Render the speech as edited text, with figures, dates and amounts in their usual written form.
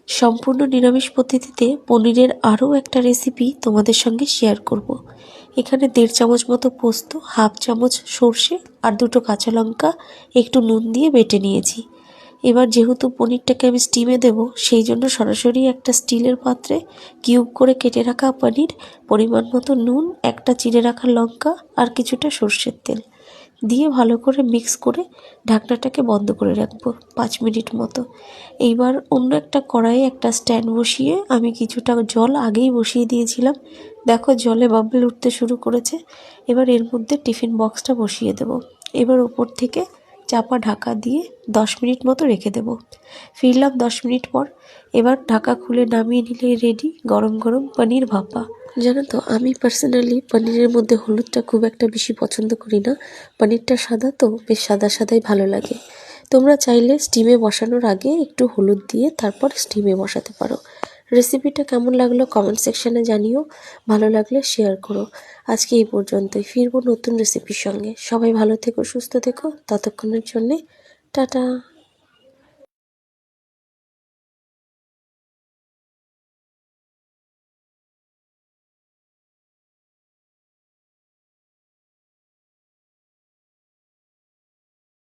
সম্পূর্ণ নিরামিষ পদ্ধতিতে পনিরের আরও একটা রেসিপি তোমাদের সঙ্গে শেয়ার করব। এখানে 1.5 চামচ মতো পোস্ত, 1/2 চামচ সর্ষে আর 2টো কাঁচা লঙ্কা একটু নুন দিয়ে বেটে নিয়েছি। এবার যেহেতু পনিরটাকে আমি স্টিমে দেব, সেই জন্য সরাসরি একটা স্টিলের পাত্রে কিউব করে কেটে রাখা পনির, পরিমাণ মতো নুন, একটা চিড়ে রাখা লঙ্কা আর কিছুটা সর্ষের তেল দিয়ে ভালো করে মিক্স করে ঢাকনাটাকে বন্ধ করে রাখবো 5 মিনিট মতো। এইবার অন্য একটা কড়াইয়ে একটা স্ট্যান্ড বসিয়ে আমি কিছুটা জল আগেই বসিয়ে দিয়েছিলাম। দেখো জলে বাবল উঠতে শুরু করেছে। এবার এর মধ্যে টিফিন বক্সটা বসিয়ে দেব। এবার উপর থেকে চাপা ঢাকা দিয়ে 10 মিনিট মতো রেখে দেব। ফিরলাম 10 মিনিট পর। এবার ঢাকা খুলে নামিয়ে নিলেই রেডি গরম গরম পনির ভাপা। জানো তো, আমি পার্সোনালি পনিরের মধ্যে হলুদটা খুব একটা বেশি পছন্দ করি না। পনিরটা সাদা তো, বেশ সাদা সাদাই ভালো লাগে। তোমরা চাইলে স্টিমে বসানোর আগে একটু হলুদ দিয়ে তারপর স্টিমে বসাতে পারো। রেসিপিটা কেমন লাগলো কমেন্ট সেকশনে জানিও, ভালো লাগলে শেয়ার করো। আজকে এই পর্যন্তই, ফিরবো নতুন রেসিপির সঙ্গে। সবাই ভালো থেকো, সুস্থ থেকো, ততক্ষণের জন্যে টাটা।